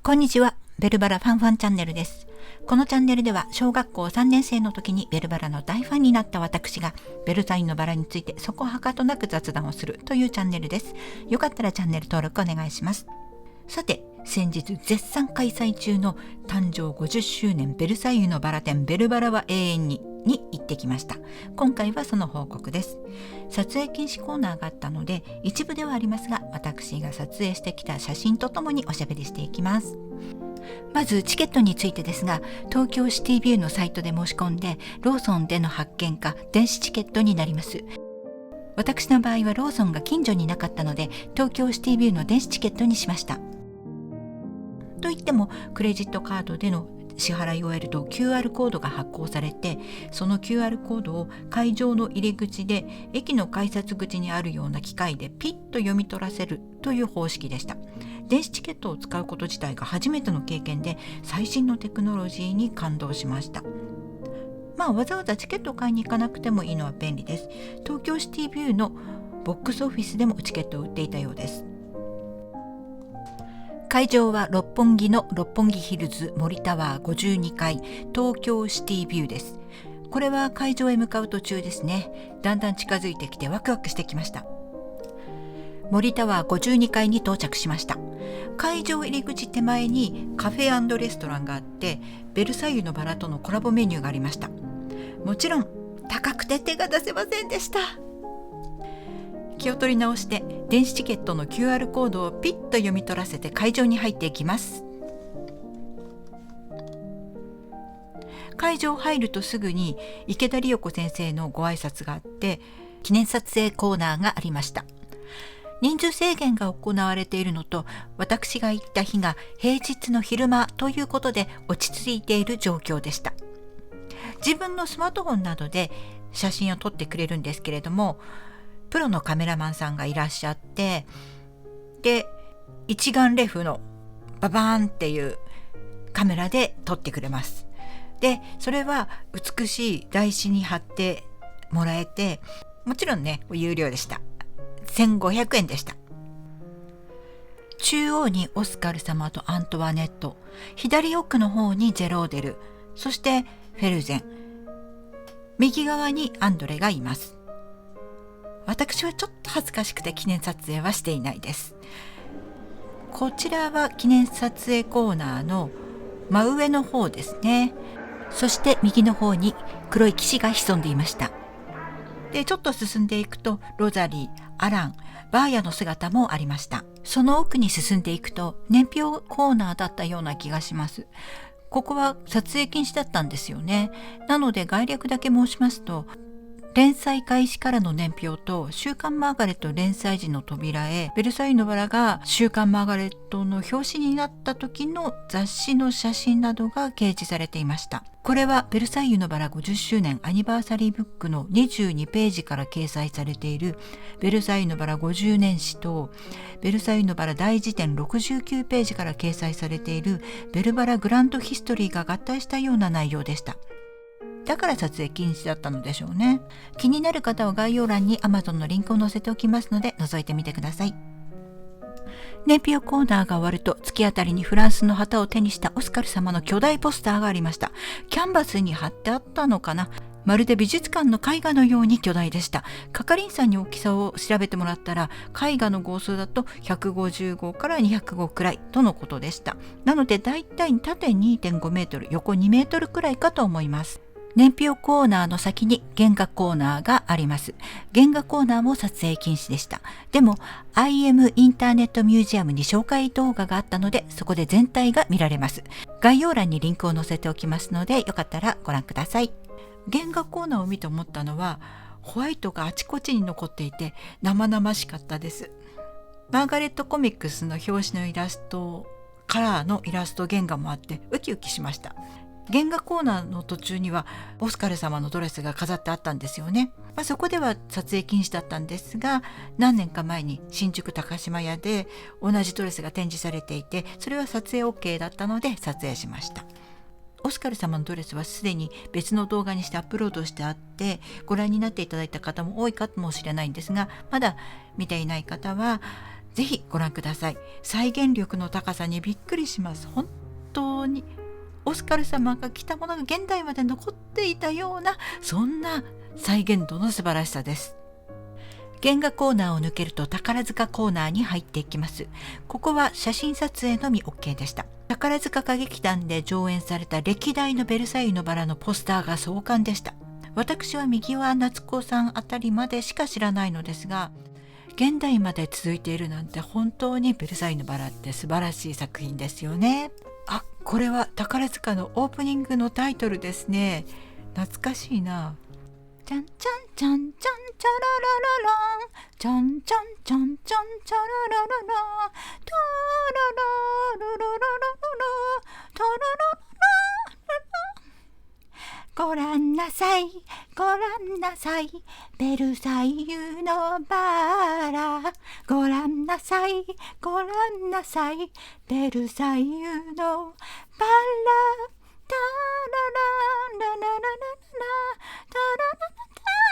こんにちは。ベルバラファンファンチャンネルです。このチャンネルでは小学校3年生の時にベルバラの大ファンになった私がベルサイユのバラについてそこはかとなく雑談をするというチャンネルです。よかったらチャンネル登録お願いします。さて、先日絶賛開催中の誕生50周年ベルサイユのバラ展ベルバラは永遠に行ってきました。今回はその報告です。撮影禁止コーナーがあったので一部ではありますが、私が撮影してきた写真とともにおしゃべりしていきます。まずチケットについてですが、東京シティビューのサイトで申し込んでローソンでの発券か電子チケットになります。私の場合はローソンが近所になかったので東京シティビューの電子チケットにしました。といってもクレジットカードでの支払いを終えると QR コードが発行されて、その QR コードを会場の入り口で駅の改札口にあるような機械でピッと読み取らせるという方式でした。電子チケットを使うこと自体が初めての経験で最新のテクノロジーに感動しました。わざわざチケットを買いに行かなくてもいいのは便利です。東京シティビューのボックスオフィスでもチケットを売っていたようです。会場は六本木の六本木ヒルズ森タワー52階東京シティビューです。これは会場へ向かう途中ですね。だんだん近づいてきてワクワクしてきました。森タワー52階に到着しました。会場入り口手前にカフェ&レストランがあって、ベルサイユのバラとのコラボメニューがありました。もちろん高くて手が出せませんでした。気を取り直して電子チケットの QR コードをピッと読み取らせて会場に入っていきます。会場入るとすぐに池田理代子先生のご挨拶があって、記念撮影コーナーがありました。人数制限が行われているのと、私が行った日が平日の昼間ということで落ち着いている状況でした。自分のスマートフォンなどで写真を撮ってくれるんですけれども、プロのカメラマンさんがいらっしゃって、で一眼レフのババーンっていうカメラで撮ってくれます。でそれは美しい台紙に貼ってもらえて、もちろんね有料でした。1500円でした。中央にオスカル様とアントワネット、左奥の方にジェローデル、そしてフェルゼン、右側にアンドレがいます。私はちょっと恥ずかしくて記念撮影はしていないです。こちらは記念撮影コーナーの真上の方ですね。そして右の方に黒い騎士が潜んでいました。でちょっと進んでいくとロザリー、アラン、バーヤの姿もありました。その奥に進んでいくと年表コーナーだったような気がします。ここは撮影禁止だったんですよね。なので概略だけ申しますと、連載開始からの年表と週刊マーガレット連載時の扉へ、ベルサイユのバラが週刊マーガレットの表紙になった時の雑誌の写真などが掲示されていました。これはベルサイユのバラ50周年アニバーサリーブックの22ページから掲載されているベルサイユのバラ50年史と、ベルサイユのバラ大辞典69ページから掲載されているベルバラグランドヒストリーが合体したような内容でした。だから撮影禁止だったのでしょうね。気になる方は概要欄に Amazon のリンクを載せておきますので覗いてみてください。年表コーナーが終わると、突き当たりにフランスの旗を手にしたオスカル様の巨大ポスターがありました。キャンバスに貼ってあったのかな。まるで美術館の絵画のように巨大でした。係員さんに大きさを調べてもらったら、絵画の号数だと150号から200号くらいとのことでした。なのでだいたい縦 2.5 メートル、横2メートルくらいかと思います。年表コーナーの先に原画コーナーがあります。原画コーナーも撮影禁止でした。でも IM インターネットミュージアムに紹介動画があったので、そこで全体が見られます。概要欄にリンクを載せておきますので、よかったらご覧ください。原画コーナーを見て思ったのは、ホワイトがあちこちに残っていて生々しかったです。マーガレットコミックスの表紙のイラスト、カラーのイラスト原画もあってウキウキしました。原画コーナーの途中にはオスカル様のドレスが飾ってあったんですよね。そこでは撮影禁止だったんですが、何年か前に新宿高島屋で同じドレスが展示されていて、それは撮影 OK だったので撮影しました。オスカル様のドレスはすでに別の動画にしてアップロードしてあって、ご覧になっていただいた方も多いかもしれないんですが、まだ見ていない方はぜひご覧ください。再現力の高さにびっくりします。本当にオスカル様が着たものが現代まで残っていたような、そんな再現度の素晴らしさです。原画コーナーを抜けると宝塚コーナーに入っていきます。ここは写真撮影のみ OK でした。宝塚歌劇団で上演された歴代のベルサイユのバラのポスターが壮観でした。私は右輪夏子さんあたりまでしか知らないのですが、現代まで続いているなんて本当にベルサイユのバラって素晴らしい作品ですよね。あ、これは宝塚のオープニングのタイトルですね。懐かしいな。ちゃんちゃんちゃんちゃんちゃららららん、ちゃんちゃんちゃんちゃんちゃらららら、タララルルルルルル、タララララ、ごらんなさい、ごらんなさい、ベルサイユのバラ。ごらんなさい、ごらんなさい、ベルサイユのバラ。タララララララララ、タラララタラ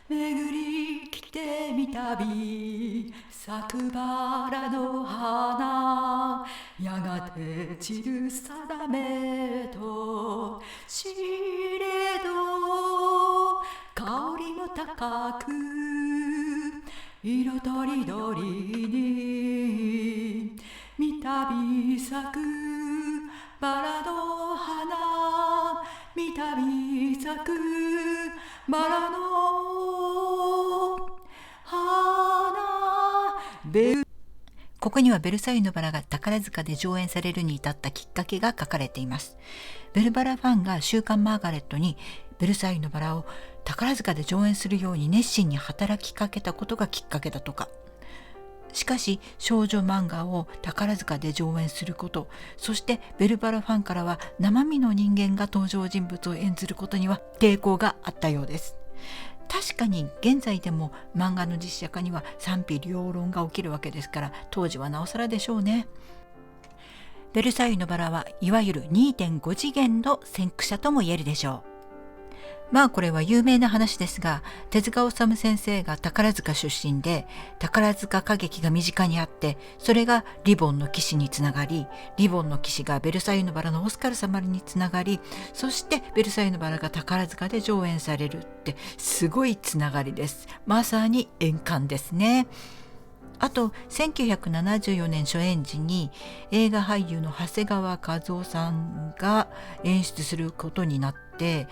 ラ。巡り来てみたび、咲くバラの花、やがて散る定めと知れど、香りも高く色とりどりに、みたび咲くバラの花、みたび咲くバラの花。ここにはベルサイユのバラが宝塚で上演されるに至ったきっかけが書かれています。ベルバラファンが週刊マーガレットにベルサイユのバラを宝塚で上演するように熱心に働きかけたことがきっかけだとか。しかし少女漫画を宝塚で上演すること、そしてベルバラファンからは生身の人間が登場人物を演ずることには抵抗があったようです。確かに現在でも漫画の実写化には賛否両論が起きるわけですから、当時はなおさらでしょうね。ベルサイユのバラはいわゆる 2.5 次元の先駆者とも言えるでしょう。まあこれは有名な話ですが、手塚治虫先生が宝塚出身で、宝塚歌劇が身近にあって、それがリボンの騎士につながり、リボンの騎士がベルサイユのバラのオスカル様につながり、そしてベルサイユのバラが宝塚で上演されるって、すごいつながりです。まさに円環ですね。あと1974年初演時に映画俳優の長谷川一夫さんが演出することになって、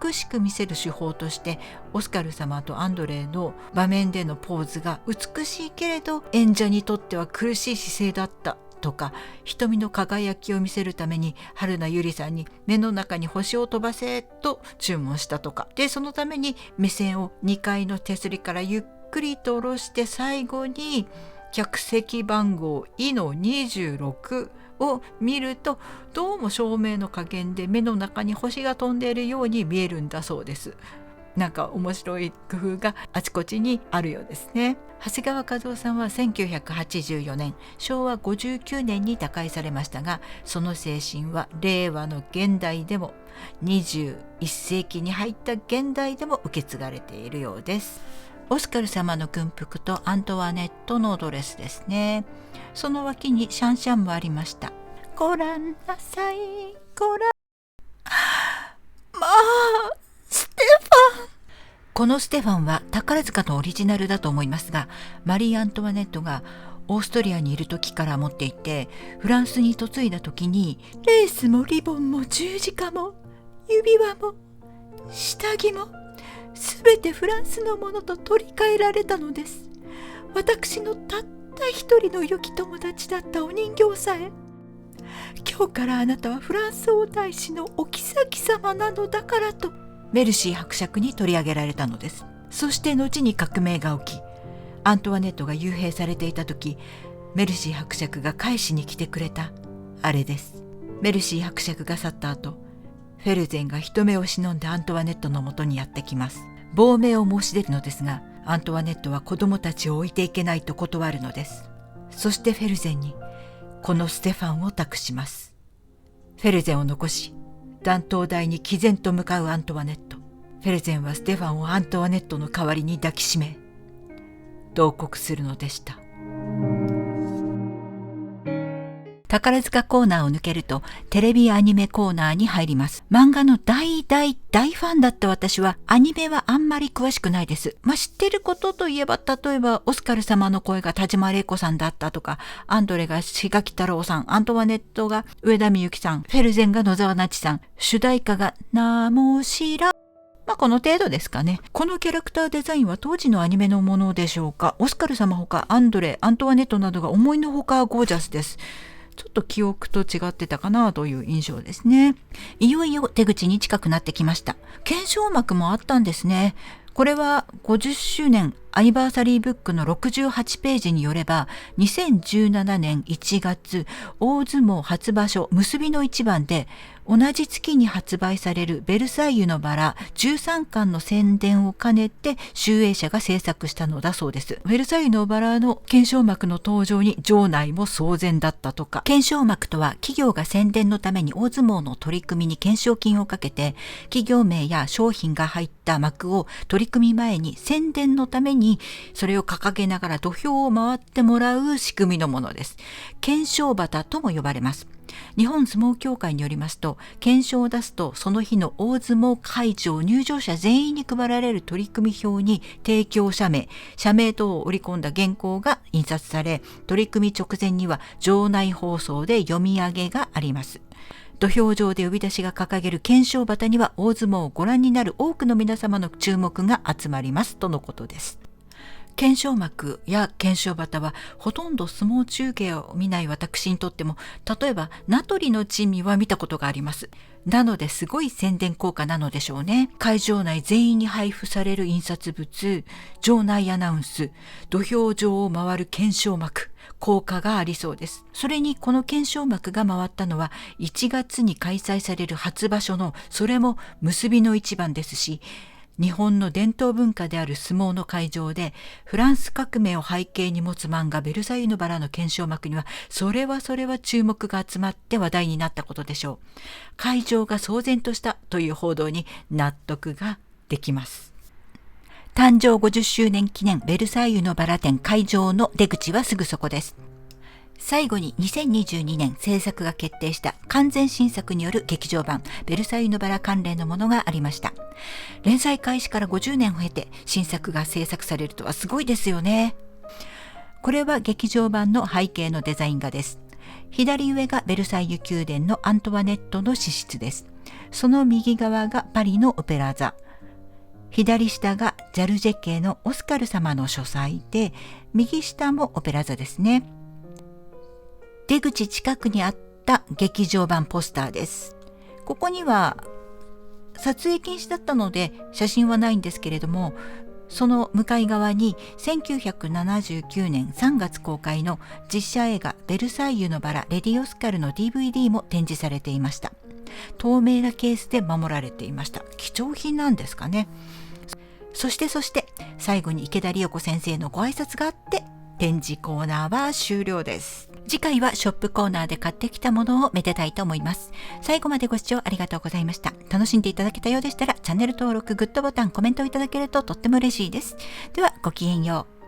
美しく見せる手法としてオスカル様とアンドレの場面でのポーズが美しいけれど演者にとっては苦しい姿勢だったとか、瞳の輝きを見せるために春名由里さんに目の中に星を飛ばせと注文したとかで、そのために目線を2階の手すりからゆっくりと下ろして最後に客席番号 E-26 を見ると、どうも照明の加減で目の中に星が飛んでいるように見えるんだそうです。なんか面白い工夫があちこちにあるようですね。長谷川一夫さんは1984年昭和59年に他界されましたが、その精神は令和の現代でも21世紀に入った現代でも受け継がれているようです。オスカル様の軍服とアントワネットのドレスですね。その脇にシャンシャンもありました。ごらんなさい、ごらん。まあ、ステファン。このステファンは宝塚のオリジナルだと思いますが、マリー・アントワネットがオーストリアにいる時から持っていて、フランスに嫁いだ時にレースもリボンも十字架も指輪も下着もすべてフランスのものと取り替えられたのです。私のたった一人の良き友達だったお人形さえ、今日からあなたはフランス王太子のお妃様なのだからとメルシー伯爵に取り上げられたのです。そして後に革命が起き、アントワネットが幽閉されていた時、メルシー伯爵が返しに来てくれたあれです。メルシー伯爵が去った後、フェルゼンが人目を忍んでアントワネットのもとにやってきます。亡命を申し出るのですが、アントワネットは子供たちを置いていけないと断るのです。そしてフェルゼンにこのステファンを託します。フェルゼンを残し、断頭台に毅然と向かうアントワネット。フェルゼンはステファンをアントワネットの代わりに抱きしめ、同国するのでした。宝塚コーナーを抜けるとテレビアニメコーナーに入ります。漫画の大ファンだった私はアニメはあんまり詳しくないです。知ってることといえば、例えばオスカル様の声が田島玲子さんだったとか、アンドレが志垣太郎さん、アントワネットが上田美由紀さん、フェルゼンが野沢那智さん、主題歌が名も知らこの程度ですかね。このキャラクターデザインは当時のアニメのものでしょうか。オスカル様ほかアンドレ、アントワネットなどが思いのほかゴージャスです。ちょっと記憶と違ってたかなという印象ですね。いよいよ出口に近くなってきました。検証幕もあったんですね。これは50周年アニバーサリーブックの68ページによれば、2017年1月大相撲初場所結びの一番で同じ月に発売されるベルサイユのバラ13巻の宣伝を兼ねて集英社が制作したのだそうです。ベルサイユのバラの懸賞幕の登場に場内も騒然だったとか。懸賞幕とは企業が宣伝のために大相撲の取り組みに懸賞金をかけて、企業名や商品が入った幕を取り組み前に宣伝のためにそれを掲げながら土俵を回ってもらう仕組みのものです。懸賞旗とも呼ばれます。日本相撲協会によりますと、懸賞を出すとその日の大相撲会場入場者全員に配られる取組表に提供社名等を織り込んだ原稿が印刷され、取組直前には場内放送で読み上げがあります。土俵上で呼び出しが掲げる懸賞旗には大相撲をご覧になる多くの皆様の注目が集まりますとのことです。懸賞幕や懸賞旗はほとんど相撲中継を見ない私にとっても、例えば名取の珍味は見たことがあります。なのですごい宣伝効果なのでしょうね。会場内全員に配布される印刷物、場内アナウンス、土俵上を回る懸賞幕、効果がありそうです。それにこの懸賞幕が回ったのは1月に開催される初場所の、それも結びの一番ですし、日本の伝統文化である相撲の会場でフランス革命を背景に持つ漫画ベルサイユのバラの懸賞幕にはそれは注目が集まって話題になったことでしょう。会場が騒然としたという報道に納得ができます。誕生50周年記念ベルサイユのバラ展会場の出口はすぐそこです。最後に2022年制作が決定した完全新作による劇場版ベルサイユのバラ関連のものがありました。連載開始から50年を経て新作が制作されるとはすごいですよね。これは劇場版の背景のデザイン画です。左上がベルサイユ宮殿のアントワネットの私室です。その右側がパリのオペラ座。左下がジャルジェ家のオスカル様の書斎で、右下もオペラ座ですね。出口近くにあった劇場版ポスターです。ここには撮影禁止だったので写真はないんですけれども、その向かい側に1979年3月公開の実写映画ベルサイユのバラレディオスカルの DVD も展示されていました。透明なケースで守られていました。貴重品なんですかね。そして最後に池田理代子先生のご挨拶があって展示コーナーは終了です。次回はショップコーナーで買ってきたものをめでたいと思います。最後までご視聴ありがとうございました。楽しんでいただけたようでしたらチャンネル登録、グッドボタン、コメントをいただけるととっても嬉しいです。ではごきげんよう。